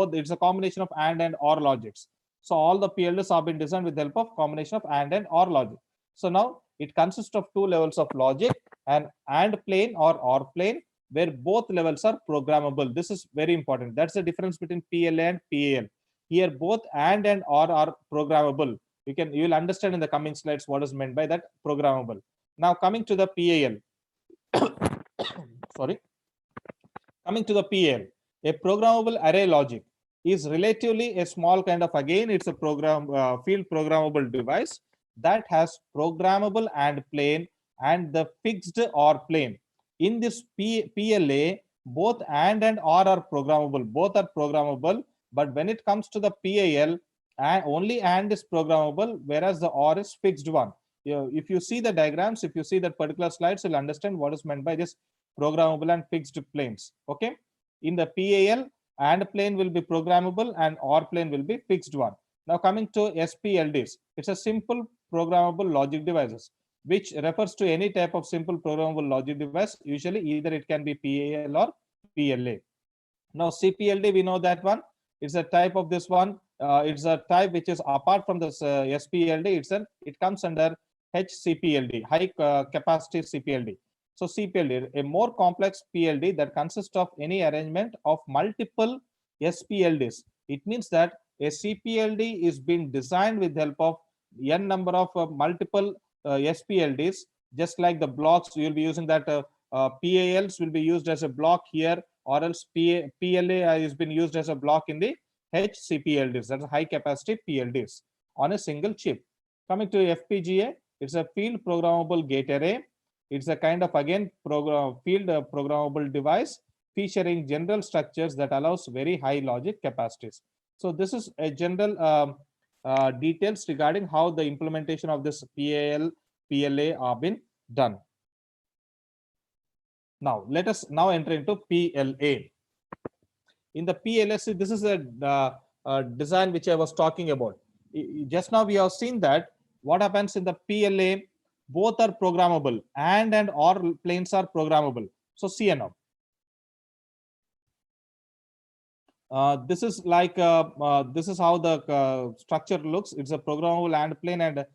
it's a combination of and or logics. So all the PLDs have been designed with the help of combination of and or logic. So now it consists of two levels of logic, an and plane or plane, where both levels are programmable. This is very important. That's the difference between PLA and PAL. Here both and or are programmable. You will understand in the coming slides what is meant by that programmable. Now coming to the PAL. Sorry. Coming to the PL, a programmable array logic is relatively a small kind of, again, it's a field programmable device that has programmable and plane and the fixed or plane. In this PLA, both and or are programmable. Both are programmable, but when it comes to the PAL, only and is programmable, whereas the or is fixed one. If you see the diagrams, if you see that particular slides, you'll understand what is meant by this programmable and fixed planes. Okay, in the PAL, and plane will be programmable and or plane will be fixed one. Now coming to SPLDs, it's a simple programmable logic devices, which refers to any type of simple programmable logic device. Usually either it can be PAL or PLA. Now CPLD, we know that one. It's a type of this one. It's a type which is apart from this SPLD. It comes under HCPLD, high capacity CPLD. So CPLD, a more complex PLD that consists of any arrangement of multiple SPLDs. It means that a CPLD is being designed with the help of n number of multiple SPLDs, just like the blocks. You'll be using that PALs will be used as a block here, or else PLA has been used as a block in the HCPLDs, that's high capacity PLDs on a single chip. Coming to FPGA, it's a field programmable gate array. It's a kind of, again, field programmable device featuring general structures that allows very high logic capacities. So this is a general details regarding how the implementation of this PAL, PLA are been done. Now let us now enter into PLA. In the PLA, this is a design which I was talking about. Just now we have seen that what happens in the PLA, both are programmable, and or planes are programmable. So see now. This is like this is how the structure looks. It's a programmable and plane and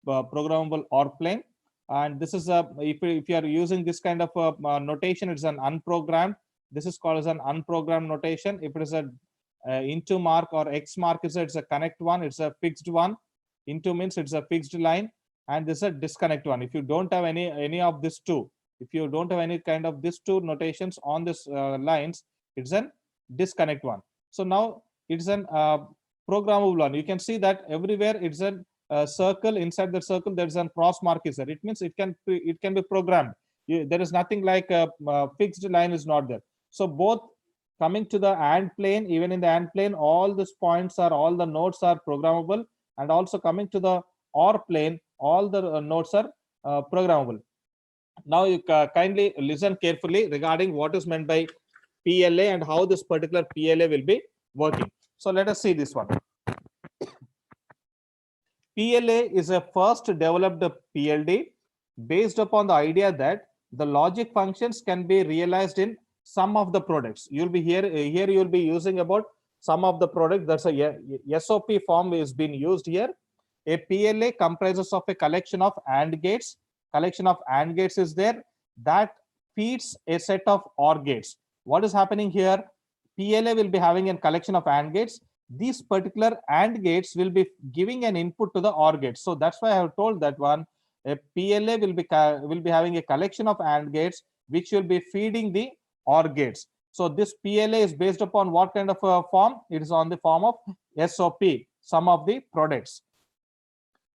programmable or plane. And this is a, if you are using this kind of notation, it's an unprogrammed. This is called as an unprogrammed notation. If it is a into mark or X mark, it's a connect one, it's a fixed one. Into means it's a fixed line, and this is a disconnect one. If you don't have any of this two, if you don't have any kind of these two notations on this lines, it's an disconnect one. So now it's an programmable one. You can see that everywhere it's a circle. Inside the circle there's a cross mark is there. It means it can be programmed. There is nothing like a fixed line is not there. So both coming to the AND plane, even in the AND plane, all these points are, all the nodes are programmable, and also coming to the OR plane, all the nodes are programmable. Now you kindly listen carefully regarding what is meant by PLA and how this particular PLA will be working. So let us see this one. PLA is a first developed PLD based upon the idea that the logic functions can be realized in some of the products. You'll be here you'll be using about some of the products. That's a SOP form is being used here. A PLA comprises of a collection of AND gates. Collection of AND gates is there that feeds a set of OR gates. What is happening here? PLA will be having a collection of AND gates. These particular AND gates will be giving an input to the OR gates. So that's why I have told that one. A PLA will be having a collection of AND gates which will be feeding the OR gates. So this PLA is based upon what kind of a form? It is on the form of SOP, some of the products.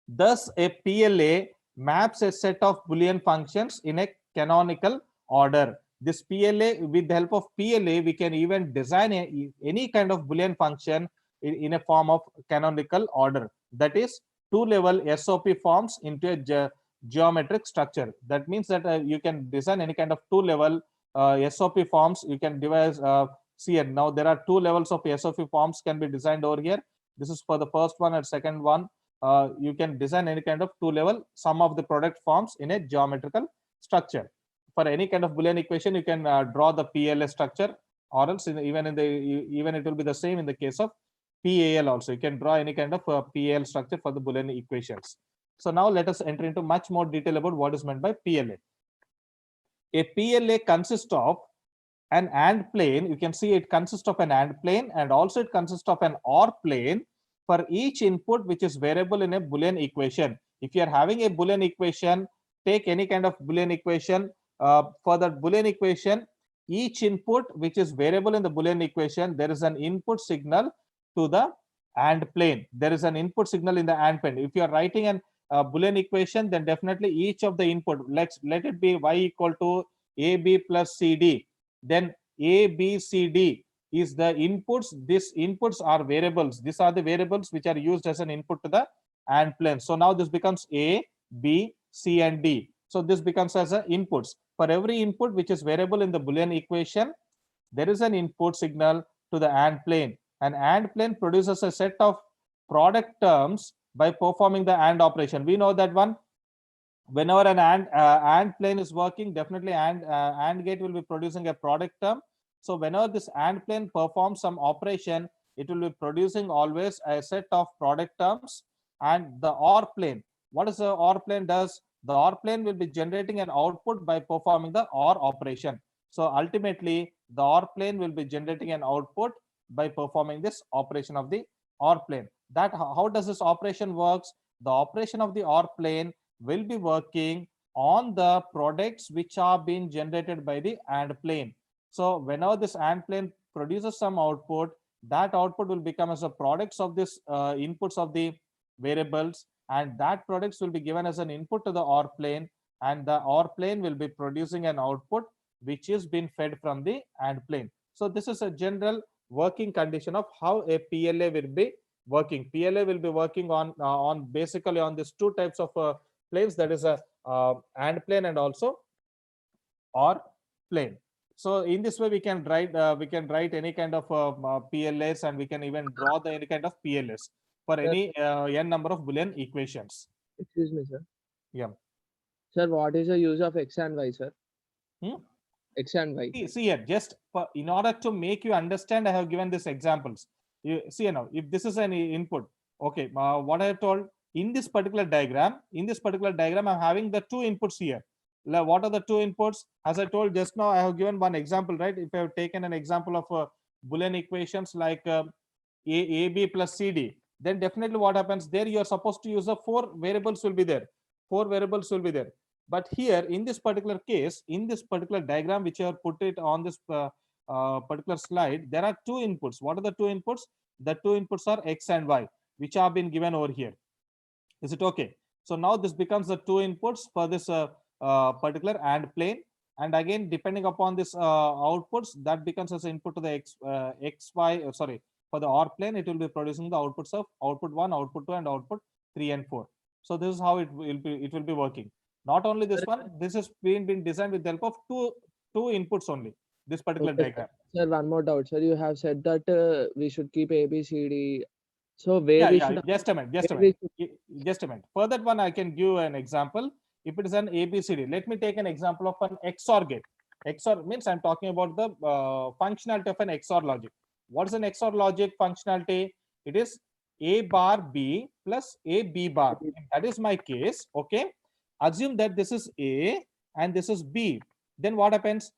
Thus, a PLA maps a set of Boolean functions in a canonical order. This PLA, with the help of PLA, we can even design any kind of Boolean function in a form of canonical order. That is, two-level SOP forms into a geometric structure. That means that you can design any kind of two-level SOP forms. You can devise, see here, now there are two levels of SOP forms can be designed over here. This is for the first one and second one. You can design any kind of two-level sum of the product forms in a geometrical structure. For any kind of Boolean equation, you can draw the PLA structure or else even it will be the same in the case of PAL also. You can draw any kind of PAL structure for the Boolean equations. So now let us enter into much more detail about what is meant by PLA. A PLA consists of an AND plane. You can see it consists of an AND plane, and also it consists of an OR plane for each input which is variable in a Boolean equation. If you are having a Boolean equation, take any kind of Boolean equation. For that Boolean equation, each input which is variable in the Boolean equation, there is an input signal to the AND plane. There is an input signal in the AND plane. If you are writing an Boolean equation, then definitely each of the input, let it be y equal to AB plus CD. Then A, B, C, D is the inputs. These inputs are variables. These are the variables which are used as an input to the AND plane. So now this becomes A, B, C, and D. So this becomes as a inputs. For every input which is variable in the Boolean equation, there is an input signal to the AND plane. And AND plane produces a set of product terms by performing the AND operation. We know that one. Whenever an AND plane is working, definitely AND gate will be producing a product term. So whenever this AND plane performs some operation, it will be producing always a set of product terms. And the OR plane, what is the OR plane does? The OR plane will be generating an output by performing the OR operation. So ultimately, the OR plane will be generating an output by performing this operation of the OR plane. That how does this operation works? The operation of the OR plane will be working on the products which are being generated by the AND plane. So whenever this AND plane produces some output, that output will become as a products of this inputs of the variables, and that products will be given as an input to the OR plane, and the OR plane will be producing an output which is being fed from the AND plane. So this is a general working condition of how a PLA will be working. PLA will be working on basically on these two types of planes, that is a AND plane and also OR plane. So in this way we can write any kind of PLAs, and we can even draw the any kind of PLAs for any n number of Boolean equations. Excuse me, sir. Yeah. Sir, what is the use of X and Y, sir? Hmm? X and Y. See here, just in order to make you understand, I have given these examples. You see now, if this is an input, okay, what I have told in this particular diagram, I'm having the two inputs here. What are the two inputs? As I told just now, I have given one example, right? If I have taken an example of Boolean equations like AB plus CD, then definitely what happens there, you are supposed to use the four variables will be there. Four variables will be there. But here in this particular case, in this particular diagram which I have put it on this particular slide, there are two inputs. What are the two inputs? The two inputs are X and Y, which have been given over here. Is it okay? So now this becomes the two inputs for this particular AND plane. And again, depending upon this outputs, that becomes as input to the XY, for the OR plane, it will be producing the outputs of output 1, output 2, and output 3 and 4. So this is how it will be working. Not only this one, this has been designed with the help of two inputs only, this particular diagram. Sir, one more doubt, sir. You have said that we should keep A, B, C, D. So where we should just a minute. For that one, I can give an example. If it is an ABCD, let me take an example of an XOR gate. XOR means I'm talking about the functionality of an XOR logic. What is an XOR logic functionality? It is A bar B plus A B bar. If that is my case, okay. Assume that this is A and this is B. Then what happens?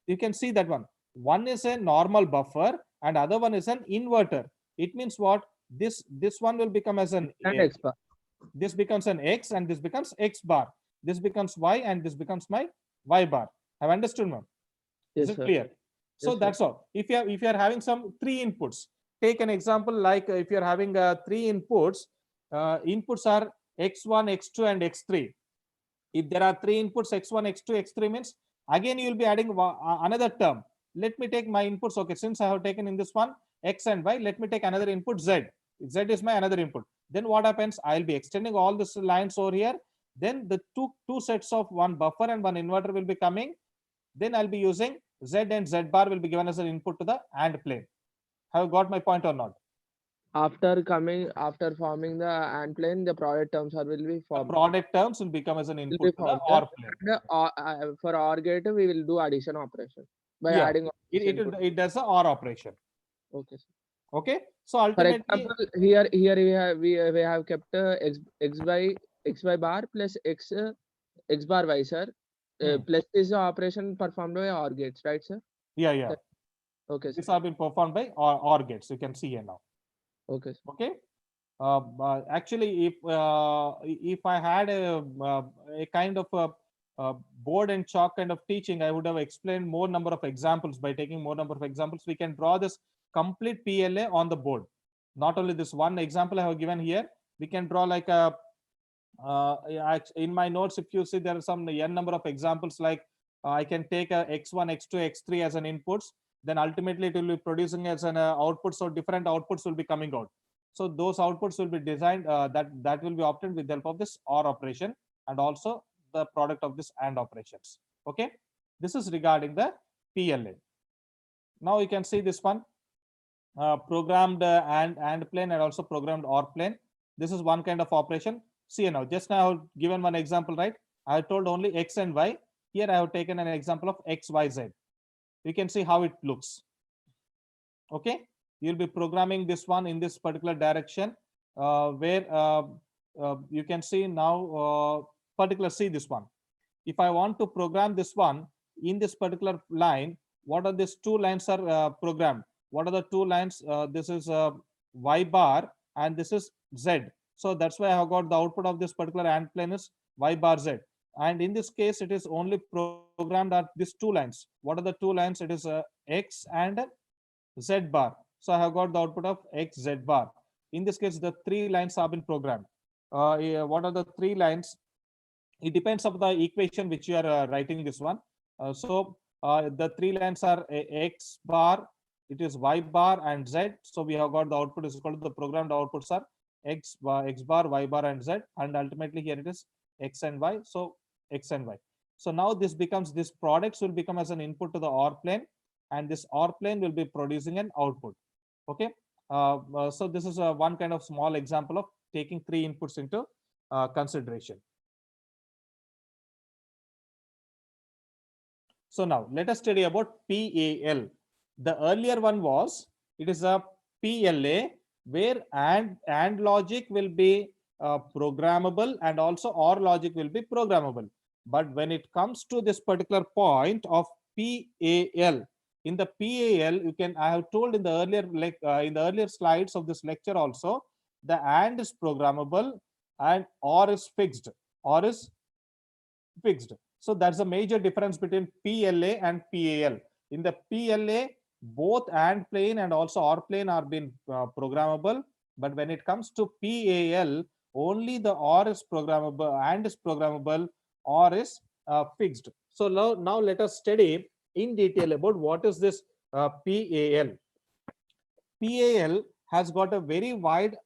You can see that one. One is a normal buffer and other one is an inverter. It means what? This one will become as an X bar. This becomes an X and this becomes X bar. This becomes Y and this becomes my Y bar. Have understood, ma'am? Yes, is it sir. clear? So Yes, that's all. If you are having some three inputs, take an example like if you are having three inputs, inputs are X1, X2, and X3. If there are three inputs, X1, X2, X3 means again you will be adding another term. Let me take my inputs. Okay, since I have taken in this one X and Y, let me take another input Z. Z is my another input. Then what happens? I'll be extending all these lines over here. Then the two sets of one buffer and one inverter will be coming. Then I'll be using Z and Z bar will be given as an input to the AND plane. Have you got my point or not? After forming the AND plane, the product terms will be formed. The product terms will become as an input to the OR plane. For OR gate, we will do addition operation. by Yeah. adding all these It inputs. it does the OR operation. Okay, sir. Okay. So For ultimately, example, here we have kept x by bar plus x bar y, sir. Plus is the operation performed by OR gates, right, sir? yeah. Okay, sir. These have been performed by OR gates. You can see here now. Okay, sir. Okay. Actually, if I had a kind of board and chalk kind of teaching, I would have explained more number of examples. By taking more number of examples, we can draw this complete PLA on the board. Not only this one example I have given here, we can draw like a in my notes, if you see, there are some n number of examples, like I can take a x1, x2, x3 as an inputs, then ultimately it will be producing as an output, so different outputs will be coming out. So those outputs will be designed, that will be obtained with the help of this OR operation, and also the product of this AND operations. Okay, this is regarding the PLA. Now you can see this one, programmed AND plane and also programmed OR plane. This is one kind of operation. See now, just now I have given one example, right? I have told only x and y. Here I have taken an example of x, y, z. You can see how it looks. Okay, you'll be programming this one in this particular direction, where you can see now, particular, see this one. If I want to program this one in this particular line, what are these two lines are programmed? What are the two lines? This is y bar and this is z. So that's why I have got the output of this particular AND plane is y bar z. And in this case, it is only programmed at these two lines. What are the two lines? It is x and z bar. So I have got the output of x, z bar. In this case, the three lines have been programmed. What are the three lines? It depends on the equation which you are writing this one. The three lines are x bar, it is y bar and z. So we have got the output is equal to, the programmed outputs are x bar, y bar and z, and ultimately here it is x and y. So x and y. So now this becomes, this products will become as an input to the OR plane, and this OR plane will be producing an output. Okay. So this is one kind of small example of taking three inputs into consideration. So now let us study about PAL. The earlier one was, it is a PLA where and logic will be programmable and also OR logic will be programmable. But when it comes to this particular point of PAL, in the PAL, you can, I have told in the earlier in the earlier slides of this lecture also, the AND is programmable and OR is fixed. OR is fixed. So that's a major difference between PLA and PAL. In the PLA, both AND plane and also OR plane are being programmable. But when it comes to PAL, only the OR is programmable, AND is programmable, OR is fixed. So now let us study in detail about what is this PAL. PAL has got a very wide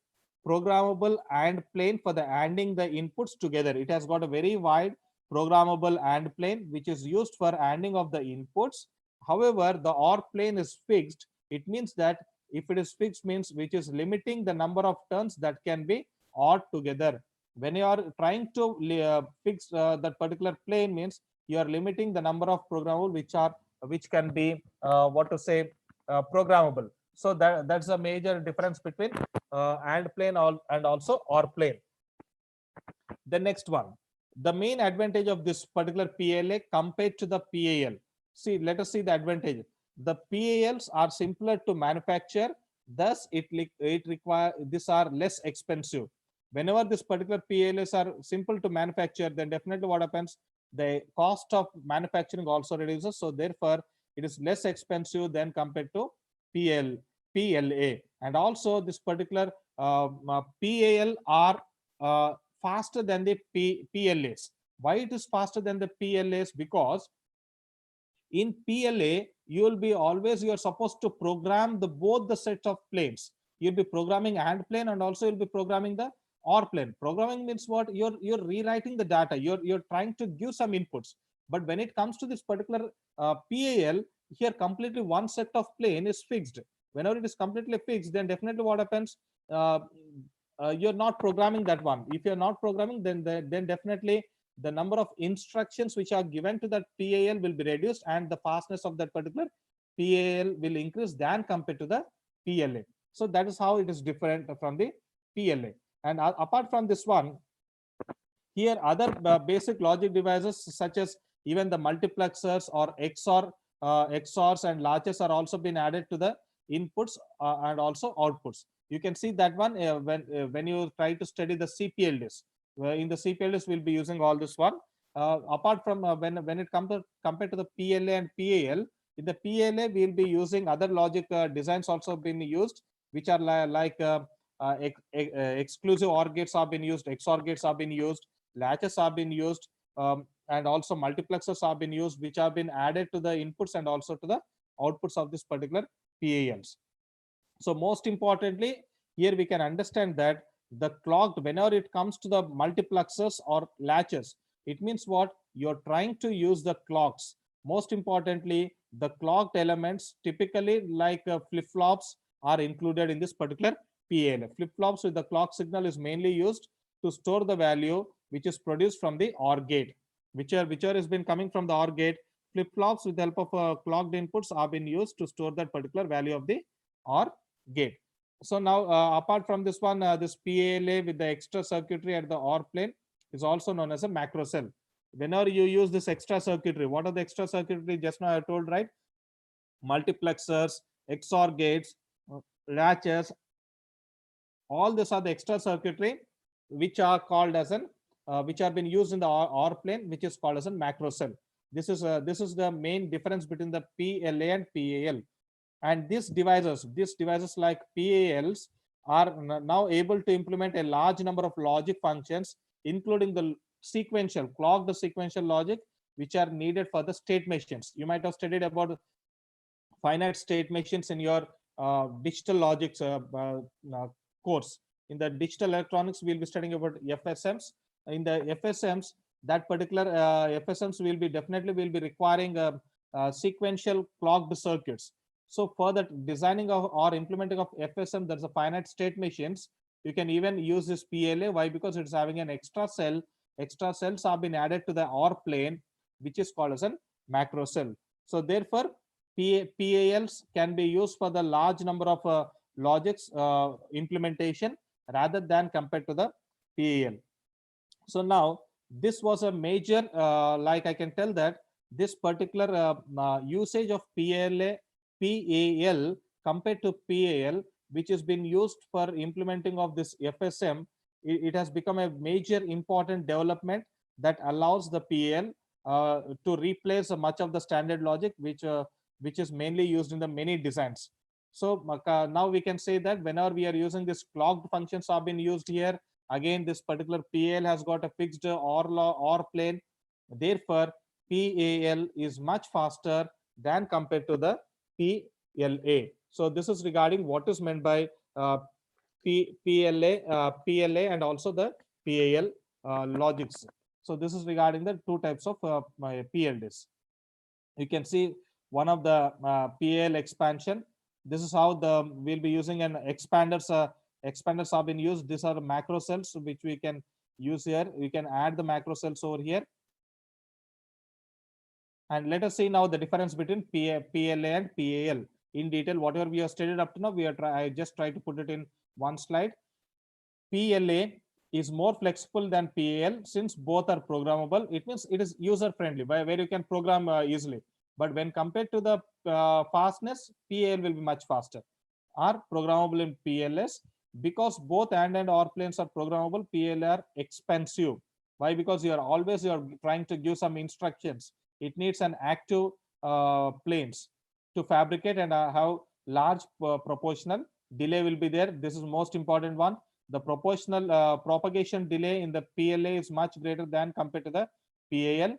programmable AND plane for the ANDing the inputs together. It has got a very wide programmable AND plane which is used for ANDing of the inputs. However, the OR plane is fixed. It means that if it is fixed, means which is limiting the number of turns that can be ORed together. When you are trying to fix that particular plane, means you are limiting the number of programmable which can be what to say programmable. So that's a major difference between AND plane and also OR plane. The next one, the main advantage of this particular PLA compared to the PAL. See, let us see the advantage. The PALs are simpler to manufacture, thus it require, these are less expensive. Whenever this particular PLAs are simple to manufacture, then definitely what happens, the cost of manufacturing also reduces. So therefore, it is less expensive than compared to PLA. And also this particular PAL are faster than the PLAs. Why it is faster than the PLAs? Because in PLA, you will be always, you are supposed to program the both the sets of planes. You'll be programming AND plane and also you'll be programming the OR plane. Programming means what? You're rewriting the data. You're trying to give some inputs. But when it comes to this particular PAL, here completely one set of plane is fixed. Whenever it is completely fixed, then definitely what happens? You're not programming that one. If you're not programming, then definitely the number of instructions which are given to that PAL will be reduced, and the fastness of that particular PAL will increase than compared to the PLA. So that is how it is different from the PLA. And apart from this one, here other basic logic devices such as even the multiplexers or XORs and latches are also been added to the inputs and also outputs. You can see that one when you try to study the CPLDs. In the CPLDs, we'll be using all this one. Apart from when it comes to compared to the PLA and PAL, in the PLA we'll be using other logic designs also been used, which are exclusive OR gates have been used, XOR gates have been used, latches have been used, and also multiplexers have been used, which have been added to the inputs and also to the outputs of this particular PALs. So most importantly, here we can understand that the clocked, whenever it comes to the multiplexers or latches, it means what? You're trying to use the clocks. Most importantly, the clocked elements typically like flip-flops are included in this particular PAL. Flip-flops with the clock signal is mainly used to store the value which is produced from the OR gate. Whichever has been coming from the OR gate, flip-flops with the help of clocked inputs have been used to store that particular value of the OR gate. So now apart from this one, this PALA with the extra circuitry at the OR plane is also known as a macro cell. Whenever you use this extra circuitry, what are the extra circuitry? Just now I told, right? Multiplexers, XOR gates, latches, all these are the extra circuitry which are called as an which are been used in the OR plane, which is called as a macro cell. This is the main difference between the PLA and PAL. And these devices like PALs are now able to implement a large number of logic functions, including the clocked sequential logic, which are needed for the state machines. You might have studied about finite state machines in your digital logics course. In the digital electronics, we'll be studying about FSMs. In the FSMs, that particular FSMs will be requiring sequential clocked circuits. So for the designing of or implementing of FSM, there's a finite state machines. You can even use this PLA. Why? Because it's having an extra cell. Extra cells have been added to the OR plane, which is called as a macro cell. So therefore, PALs can be used for the large number of logics implementation rather than compared to the PAL. So now this was a major, like I can tell that this particular usage of PAL compared to PAL, which has been used for implementing of this FSM, it has become a major important development that allows the PAL to replace much of the standard logic, which is mainly used in the many designs. So now we can say that whenever we are using this clocked functions have been used here, again this particular PAL has got a fixed OR plane. Therefore, PAL is much faster than compared to the PLA. So this is regarding what is meant by PLA and also the PAL logics. So this is regarding the two types of PLDs. You can see one of the PAL expansion. This is how we'll be using an expanders. Expanders have been used. These are macro cells which we can use here. We can add the macro cells over here. And let us see now the difference between PLA and PAL in detail. Whatever we have studied up to now, I just try to put it in one slide. PLA is more flexible than PAL since both are programmable. It means it is user friendly, where you can program easily. But when compared to the fastness, PAL will be much faster. Are programmable in PLS because both AND and OR planes are programmable. PAL are expensive. Why? Because you are trying to give some instructions. It needs an active planes to fabricate and have large proportional delay will be there. This is most important one. The proportional propagation delay in the PLA is much greater than compared to the PAL.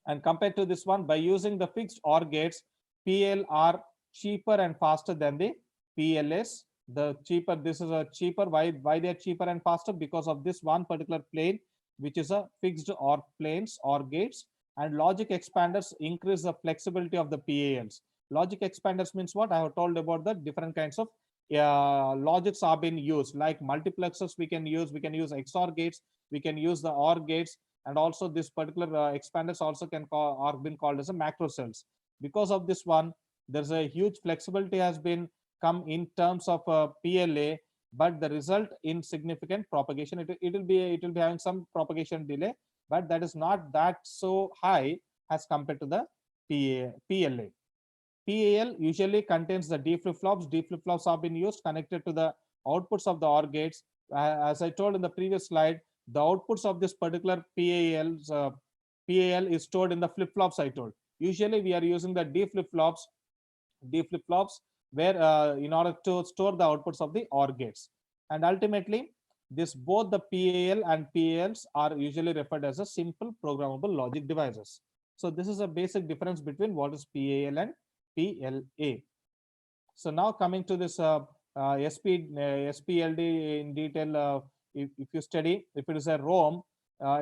And compared to this one, by using the fixed OR gates, PAL are cheaper and faster than the PLS. This is a cheaper. Why they are cheaper and faster? Because of this one particular plane, which is a fixed OR planes or gates. And logic expanders increase the flexibility of the PALs. Logic expanders means what? I have told about the different kinds of logics are being used, like multiplexers we can use XOR gates, we can use the OR gates, and also this particular expanders also can call are been called as a macro cells. Because of this one, there's a huge flexibility has been come in terms of PLA, but the result in significant propagation. It will be having some propagation delay, but that is not that so high as compared to the PLA. PAL usually contains the D flip-flops. D flip-flops have been used connected to the outputs of the OR gates. As I told in the previous slide, the outputs of this particular PAL is stored in the flip-flops I told. Usually we are using the D flip-flops where in order to store the outputs of the OR gates. And ultimately, this both the PAL and PALs are usually referred as a simple programmable logic devices. So this is a basic difference between what is PAL and PLA. So now coming to this SPLD in detail, if you study, if it is a ROM,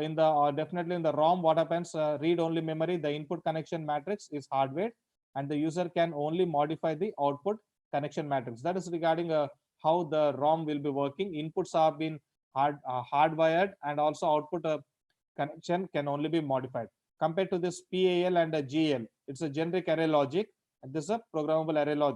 in the definitely in the ROM, what happens? Read-only memory, the input connection matrix is hardware, and the user can only modify the output connection matrix. That is regarding how the ROM will be working. Inputs have been hardwired, and also output connection can only be modified. Compared to this PAL and GL, it's a generic array logic, and this is a programmable array logic.